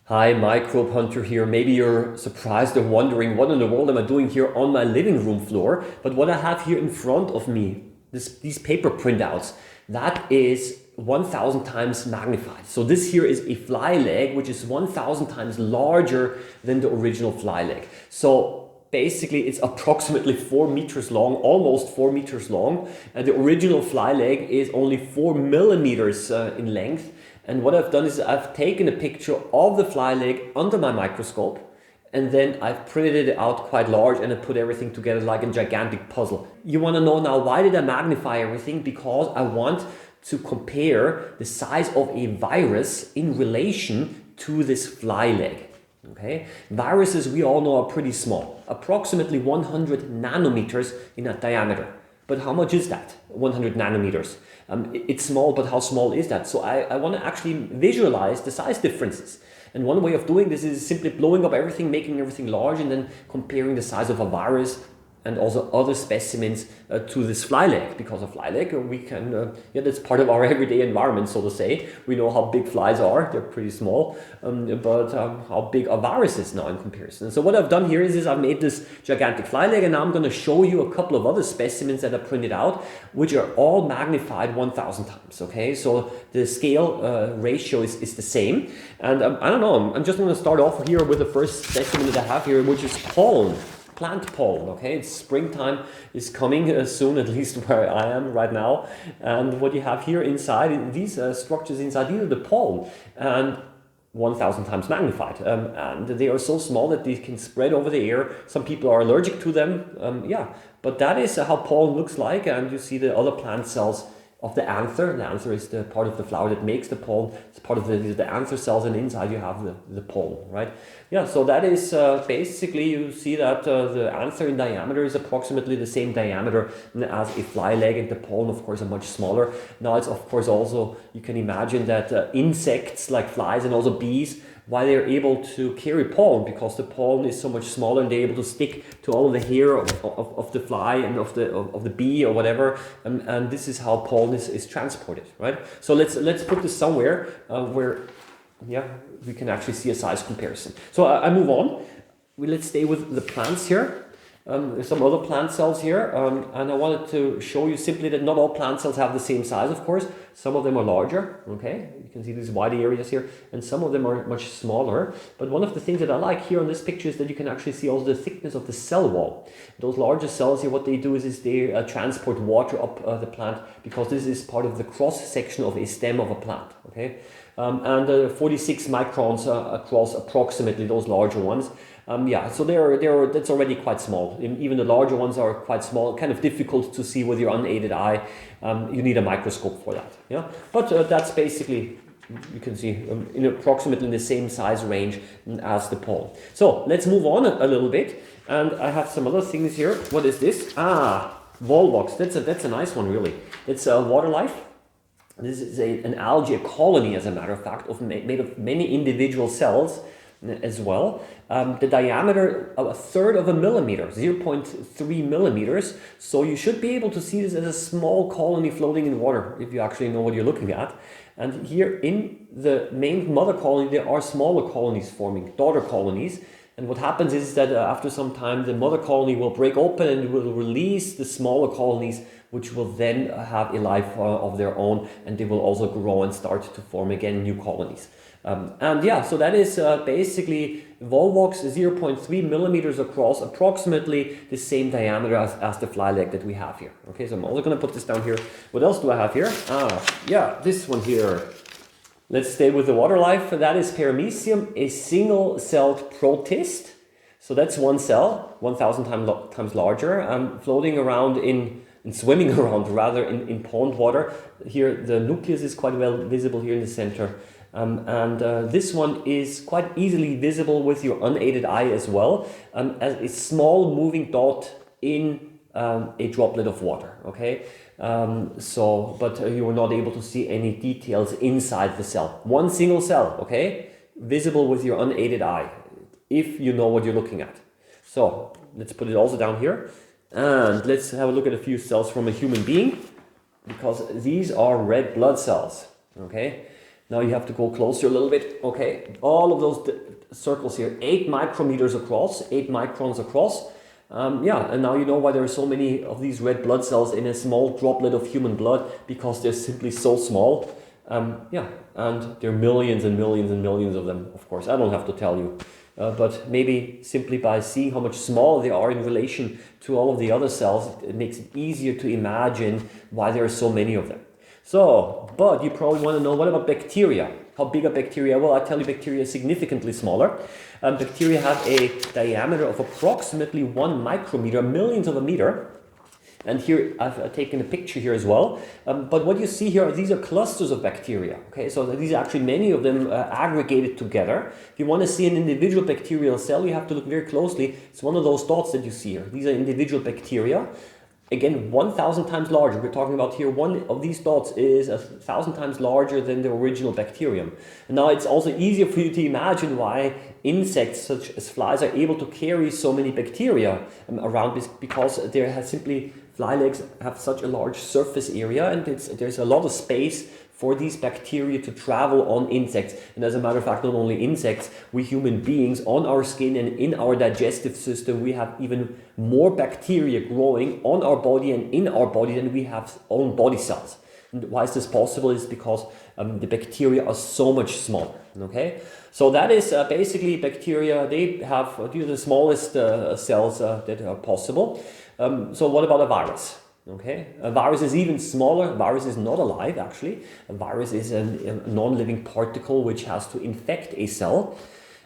Hi, Microbehunter here. Maybe you're surprised or wondering what in the world am I doing here on my living room floor. But what I have here in front of me, these paper printouts, that is 1000 times magnified. So this here is a fly leg, which is 1000 times larger than the original fly leg. So basically it's approximately 4 meters long, almost 4 meters long. And the original fly leg is only 4 millimeters in length. And what I've done is I've taken a picture of the fly leg under my microscope, and then I've printed it out quite large and I put everything together like a gigantic puzzle. You want to know now, why did I magnify everything? Because I want to compare the size of a virus in relation to this fly leg. Okay, viruses, we all know, are pretty small, approximately 100 nanometers in diameter. But how much is that? 100 nanometers. It's small, but how small is that? So I want to actually visualize the size differences. And one way of doing this is simply blowing up everything, making everything large, and then comparing the size of a virus and also other specimens to this fly leg. Because a fly leg, we can, that's part of our everyday environment, so to say. We know how big flies are, they're pretty small, but how big are viruses now in comparison? So what I've done here is I've made this gigantic fly leg, and now I'm going to show you a couple of other specimens that I printed out, which are all magnified 1000 times, okay? So the scale ratio is the same. And I don't know, I'm just going to start off here with the first specimen that I have here, which is pollen. Plant pollen, okay? It's springtime is coming soon, at least where I am right now. And what you have here inside, these structures inside, these are the pollen, and 1000 times magnified. And they are so small that they can spread over the air. Some people are allergic to them, yeah. But that is how pollen looks like, and you see the other plant cells of the anther. The anther is the part of the flower that makes the pollen. It's part of the anther cells, and inside you have the pollen, right? Yeah, so that is basically, you see that the anther in diameter is approximately the same diameter as a fly leg, and the pollen, of course, are much smaller. Now, it's of course also, you can imagine that insects like flies and also bees, why they're able to carry pollen, because the pollen is so much smaller and they're able to stick to all of the hair of the fly and of the bee or whatever, and this is how pollen is transported, right? So let's put this somewhere where, yeah, we can actually see a size comparison. So I move on. Let's stay with the plants here. There's some other plant cells here, and I wanted to show you simply that not all plant cells have the same size, of course. Some of them are larger, okay? You can see these wide areas here, and some of them are much smaller. But one of the things that I like here on this picture is that you can actually see also the thickness of the cell wall. Those larger cells here, what they do is they transport water up the plant, because this is part of the cross-section of a stem of a plant, okay? And 46 microns across approximately, those larger ones. Yeah, so that's already quite small. Even the larger ones are quite small, kind of difficult to see with your unaided eye. You need a microscope for that. Yeah, but that's basically, you can see in approximately the same size range as the pollen. So let's move on a little bit, and I have some other things here. What is this? Volvox. That's a nice one, really. It's water life. This is an algae, a colony, as a matter of fact, made of many individual cells as well. The diameter of 1/3 of a millimeter, 0.3 millimeters. So you should be able to see this as a small colony floating in water, if you actually know what you're looking at. And here in the main mother colony, there are smaller colonies forming, daughter colonies. And what happens is that after some time, the mother colony will break open and will release the smaller colonies, which will then have a life of their own, and they will also grow and start to form again new colonies. And yeah, so that is basically Volvox, 0.3 millimeters across, approximately the same diameter as the fly leg that we have here. Okay, so I'm also going to put this down here. What else do I have here? Yeah, this one here. Let's stay with the water life. That is Paramecium, a single-celled protist. So that's one cell, 1000 times larger, floating around and swimming around rather in pond water. Here the nucleus is quite well visible here in the center. And this one is quite easily visible with your unaided eye as well, as a small moving dot in a droplet of water, okay? But you are not able to see any details inside the cell. One single cell, okay? Visible with your unaided eye, if you know what you're looking at. So let's put it also down here. And let's have a look at a few cells from a human being, because these are red blood cells, okay? Now you have to go closer a little bit. Okay, all of those circles here, 8 micrometers across, 8 microns across. Yeah, and now you know why there are so many of these red blood cells in a small droplet of human blood, because they're simply so small. Yeah, and there are millions and millions and millions of them, of course. I don't have to tell you. But maybe simply by seeing how much smaller they are in relation to all of the other cells, it makes it easier to imagine why there are so many of them. So, but you probably want to know, what about bacteria? How big are bacteria? Well, I tell you, bacteria is significantly smaller. Bacteria have a diameter of approximately 1 micrometer, millionth of a meter. And here I've taken a picture here as well. But what you see here, these are clusters of bacteria. Okay, so these are actually many of them aggregated together. If you want to see an individual bacterial cell, you have to look very closely. It's one of those dots that you see here. These are individual bacteria. Again, 1,000 times larger. We're talking about here, one of these dots is 1,000 times larger than the original bacterium. And now it's also easier for you to imagine why insects such as flies are able to carry so many bacteria around, because there has simply, fly legs have such a large surface area, and there's a lot of space for these bacteria to travel on insects. And as a matter of fact, not only insects, we human beings, on our skin and in our digestive system, we have even more bacteria growing on our body and in our body than we have own body cells. And why is this possible? Is because the bacteria are so much smaller. Okay, so that is basically bacteria. They have the smallest cells that are possible. So what about a virus? Okay, a virus is even smaller. A virus is not alive, actually. A virus is a non-living particle which has to infect a cell.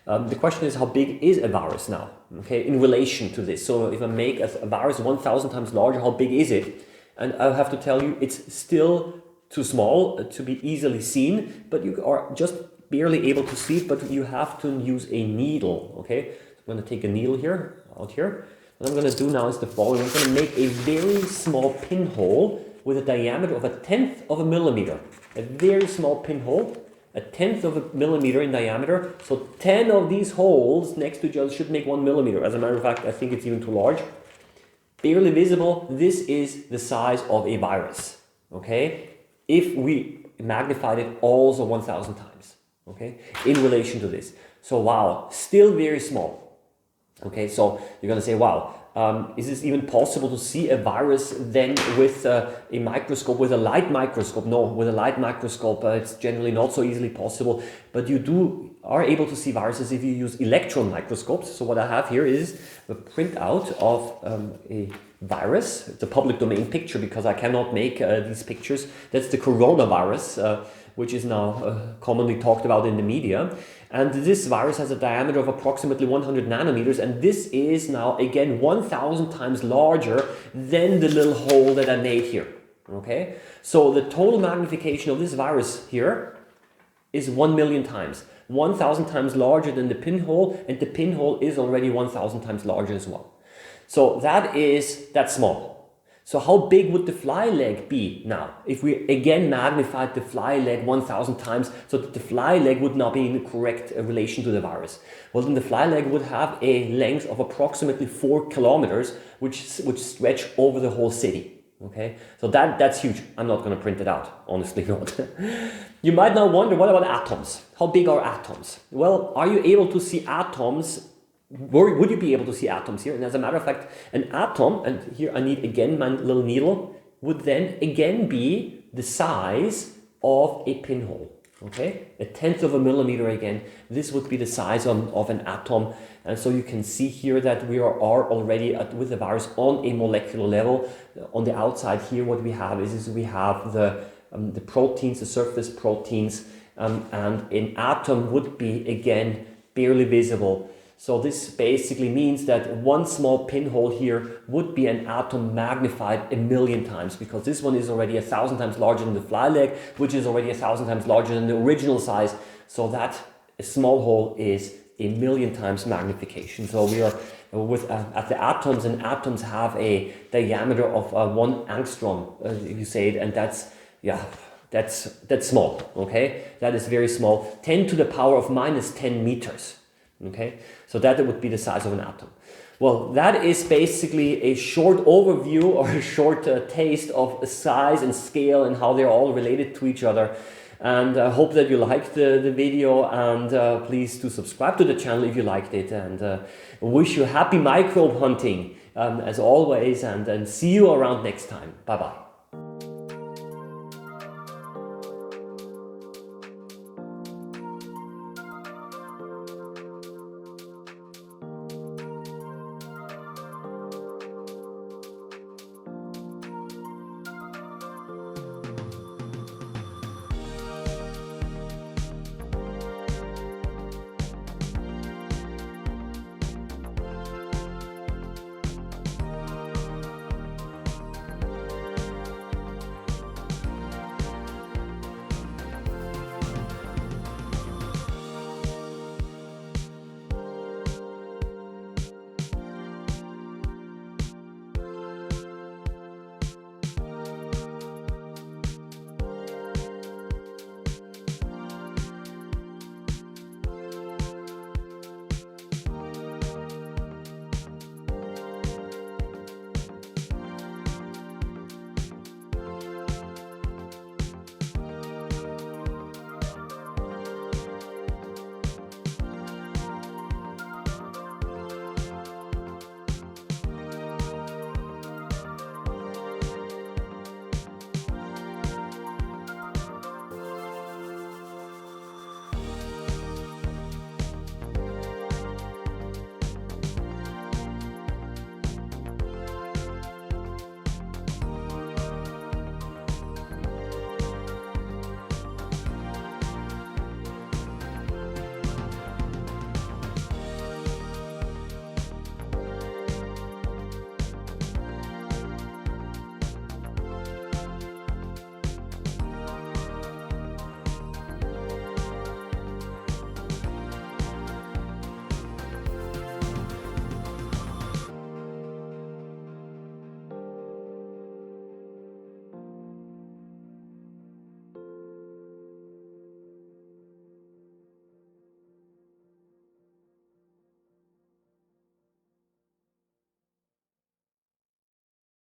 The question is, how big is a virus now? Okay, in relation to this. So if I make a virus 1,000 times larger, how big is it? And I'll have to tell you, it's still too small to be easily seen, but you are just barely able to see it, but you have to use a needle. Okay, so I'm going to take a needle here, out here. What I'm going to do now is the following. I'm going to make a very small pinhole with a diameter of 1/10 of a millimeter. A very small pinhole, 1/10 of a millimeter in diameter. So 10 of these holes next to each other should make 1 millimeter. As a matter of fact, I think it's even too large. Barely visible. This is the size of a virus. Okay, if we magnified it also 1,000 times. Okay, in relation to this. So wow, still very small. Okay, so you're going to say, wow, is this even possible to see a virus then with a microscope, with a light microscope? No, with a light microscope, it's generally not so easily possible. But you are able to see viruses if you use electron microscopes. So what I have here is a printout of a virus. It's a public domain picture because I cannot make these pictures. That's the coronavirus, which is now commonly talked about in the media. And this virus has a diameter of approximately 100 nanometers, and this is now, again, 1,000 times larger than the little hole that I made here. Okay? So the total magnification of this virus here is 1 million times. 1,000 times larger than the pinhole, and the pinhole is already 1,000 times larger as well. So that's small. So how big would the fly leg be now if we again magnified the fly leg 1,000 times so that the fly leg would now be in the correct relation to the virus? Well, then the fly leg would have a length of approximately 4 kilometers, which would stretch over the whole city. Okay, so that's huge. I'm not going to print it out, honestly not. You might now wonder, what about atoms? How big are atoms? Well, are you able to see atoms? Would you be able to see atoms here? And as a matter of fact, an atom, and here I need again my little needle, would then again be the size of a pinhole. Okay, 1/10 of a millimeter again. This would be the size of an atom. And so you can see here that we are already with the virus on a molecular level. On the outside here, what we have is we have the proteins, the surface proteins, and an atom would be again barely visible. So this basically means that one small pinhole here would be an atom magnified 1 million times, because this one is already 1,000 times larger than the fly leg, which is already 1,000 times larger than the original size. So that a small hole is 1 million times magnification. So we are at the atoms, and atoms have a diameter of 1 angstrom, you say it, and that's small. Okay, that is very small. 10 to the power of minus 10 meters. Okay, so that would be the size of an atom. Well, that is basically a short overview or a short taste of size and scale and how they're all related to each other. And I hope that you liked the video, and please do subscribe to the channel if you liked it, and wish you happy microbe hunting as always, and see you around next time. Bye bye.